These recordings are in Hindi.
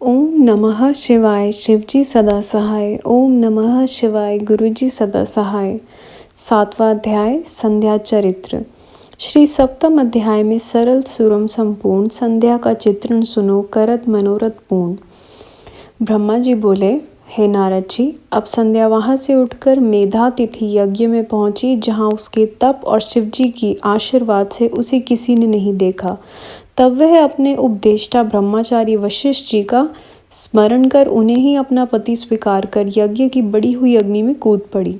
ओम नमः शिवाय शिवजी सदा सहाय। ओम नमः शिवाय गुरुजी सदा सहाय। 7वां अध्याय संध्या चरित्र। श्री सप्तम अध्याय में सरल सुरम संपूर्ण संध्या का चित्रण सुनो, करत मनोरथ पूर्ण। ब्रह्मा जी बोले, हे नारद जी, अब संध्या वहाँ से उठकर मेधातिथि यज्ञ में पहुंची, जहाँ उसके तप और शिवजी की आशीर्वाद से उसे किसी ने नहीं देखा। तब वह अपने उपदेष्टा ब्रह्मचारी वशिष्ठ जी का स्मरण कर उन्हें ही अपना पति स्वीकार कर यज्ञ की बड़ी हुई अग्नि में कूद पड़ी।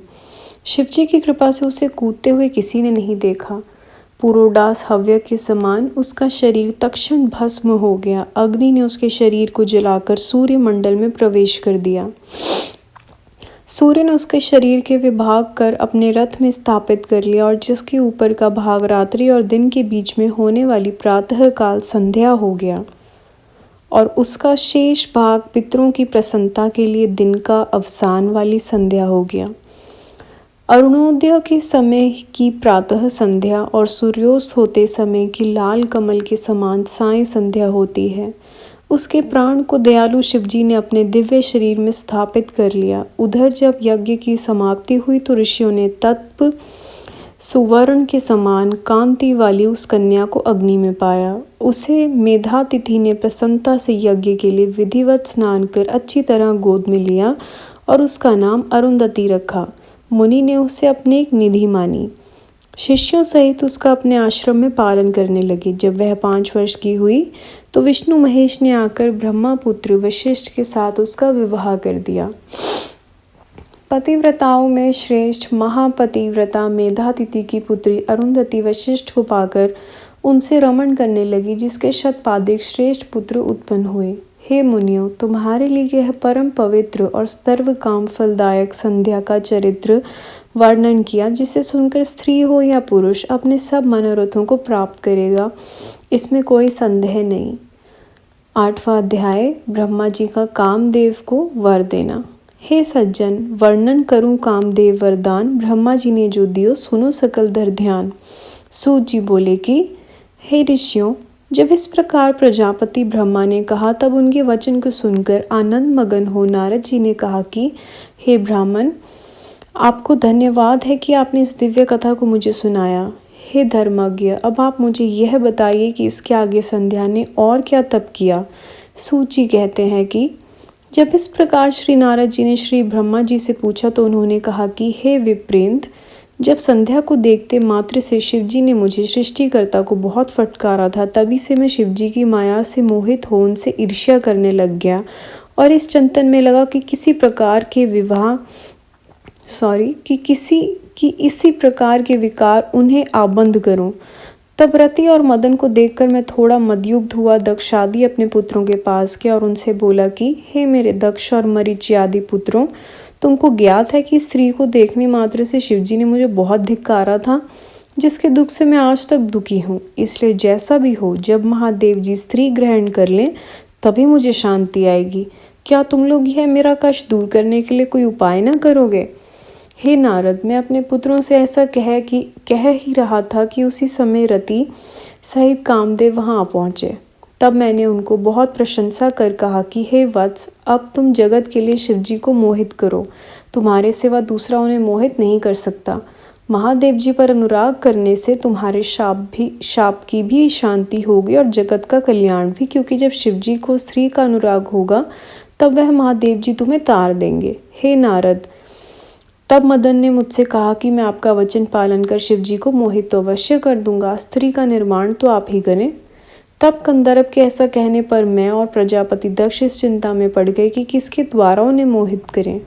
शिवजी की कृपा से उसे कूदते हुए किसी ने नहीं देखा। पुरोडास हव्य के समान उसका शरीर तत्क्षण भस्म हो गया। अग्नि ने उसके शरीर को जलाकर सूर्य मंडल में प्रवेश कर दिया। सूर्य ने उसके शरीर के विभाग कर अपने रथ में स्थापित कर लिया, और जिसके ऊपर का भाग रात्रि और दिन के बीच में होने वाली प्रातः काल संध्या हो गया, और उसका शेष भाग पितरों की प्रसन्नता के लिए दिन का अवसान वाली संध्या हो गया। अरुणोदय के समय की प्रातः संध्या और सूर्योस्त होते समय की लाल कमल के समान साय संध्या होती है। उसके प्राण को दयालु शिवजी ने अपने दिव्य शरीर में स्थापित कर लिया। उधर जब यज्ञ की समाप्ति हुई तो ऋषियों ने तत्व सुवर्ण के समान कांति वाली उस कन्या को अग्नि में पाया। उसे मेधातिथि ने प्रसन्नता से यज्ञ के लिए विधिवत स्नान कर अच्छी तरह गोद में लिया और उसका नाम अरुंधति रखा। मुनि ने उसे अपनी एक निधि मानी। शिष्यों सहित उसका अपने आश्रम में पालन करने लगे। जब वह 5 वर्ष की हुई तो विष्णु महेश ने आकर ब्रह्मा पुत्र वशिष्ठ के साथ उसका विवाह कर दिया। पतिव्रताओं में श्रेष्ठ महापतिव्रता मेधातिथि की पुत्री अरुंधति वशिष्ठ को पाकर उनसे रमण करने लगी, जिसके शतपादिक श्रेष्ठ पुत्र उत्पन्न हुए। हे मुनियों, तुम्हारे लिए यह परम पवित्र और सर्व काम फलदायक संध्या का चरित्र वर्णन किया, जिसे सुनकर स्त्री हो या पुरुष अपने सब मनोरथों को प्राप्त करेगा, इसमें कोई संदेह नहीं। 8वां अध्याय ब्रह्मा जी का कामदेव को वर देना। हे सज्जन, वर्णन करूं कामदेव वरदान, ब्रह्मा जी ने जो दियो सुनो सकल धर ध्यान। सूत जी बोले कि हे ऋषियों, जब इस प्रकार प्रजापति ब्रह्मा ने कहा तब उनके वचन को सुनकर आनंद मगन हो नारद जी ने कहा कि हे ब्राह्मण, आपको धन्यवाद है कि आपने इस दिव्य कथा को मुझे सुनाया। हे धर्मज्ञ, अब आप मुझे यह बताइए कि इसके आगे संध्या ने और क्या तप किया। सूत जी कहते हैं कि जब इस प्रकार श्री नारद जी ने श्री ब्रह्मा जी से पूछा तो उन्होंने कहा कि हे विप्रेंद्र, जब संध्या को देखते मात्र से शिवजी ने मुझे सृष्टिकर्ता को बहुत फटकारा था, तभी से मैं शिवजी की माया से मोहित हो उनसे ईर्ष्या करने लग गया और इस चिंतन में लगा कि इसी प्रकार के विकार उन्हें आबंध करूं। तब रति और मदन को देखकर मैं थोड़ा मदयुग्ध हुआ। दक्ष आदि अपने पुत्रों के पास गया और उनसे बोला कि हे मेरे दक्ष और मरीचि आदि पुत्रों, तुमको ज्ञात है कि स्त्री को देखने मात्र से शिवजी ने मुझे बहुत धिक्कारा था, जिसके दुख से मैं आज तक दुखी हूँ। इसलिए जैसा भी हो, जब महादेव जी स्त्री ग्रहण कर लें तभी मुझे शांति आएगी। क्या तुम लोग यह मेरा कष्ट दूर करने के लिए कोई उपाय न करोगे? हे नारद, मैं अपने पुत्रों से ऐसा कह ही रहा था कि उसी समय रति सहित कामदेव वहाँ आ पहुँचे। तब मैंने उनको बहुत प्रशंसा कर कहा कि हे वत्स, अब तुम जगत के लिए शिवजी को मोहित करो। तुम्हारे सिवा दूसरा उन्हें मोहित नहीं कर सकता। महादेव जी पर अनुराग करने से तुम्हारे शाप की भी शांति होगी और जगत का कल्याण भी, क्योंकि जब शिवजी को स्त्री का अनुराग होगा तब वह महादेव जी तुम्हें तार देंगे। हे नारद, तब मदन ने मुझसे कहा कि मैं आपका वचन पालन कर शिवजी को मोहित तो अवश्य कर दूंगा, स्त्री का निर्माण तो आप ही करें। तब कंदर्प के ऐसा कहने पर मैं और प्रजापति दक्ष इस चिंता में पड़ गए कि किसके द्वारा उन्हें मोहित करें।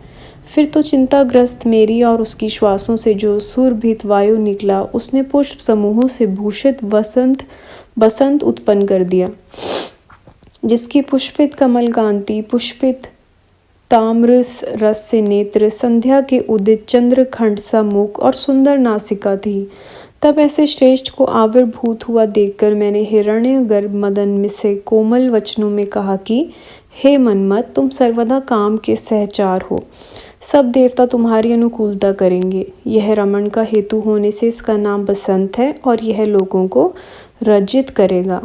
फिर तो चिंताग्रस्त मेरी और उसकी श्वासों से जो सुरभित वायु निकला, उसने पुष्प समूहों से भूषित बसंत उत्पन्न कर दिया, जिसकी पुष्पित कमल कांति, पुष्पित ताम्र रस से नेत्र, संध्या के उदित चंद्रखंड सा मुख और सुंदर नासिका थी। तब ऐसे श्रेष्ठ को आविर्भूत हुआ देखकर मैंने हिरण्यगर्भ मदन से कोमल वचनों में कहा कि हे मनमत, तुम सर्वदा काम के सहचार हो। सब देवता तुम्हारी अनुकूलता करेंगे। यह रमण का हेतु होने से इसका नाम बसंत है और यह लोगों को रजित करेगा।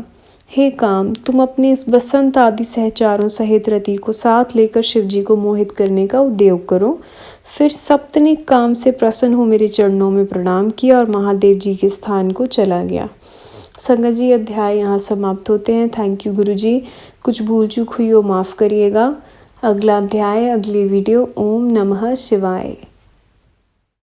हे काम, तुम अपने इस बसंत आदि सहचारों सहित रति को साथ लेकर शिव जी को मोहित करने का उद्योग करो। फिर सप्तनिक काम से प्रसन्न हो मेरे चरणों में प्रणाम किया और महादेव जी के स्थान को चला गया। संगत जी, अध्याय यहाँ समाप्त होते हैं। थैंक यू गुरु जी। कुछ भूल चूक हुई हो माफ़ करिएगा। अगला अध्याय, अगली वीडियो। ओम नमः शिवाय।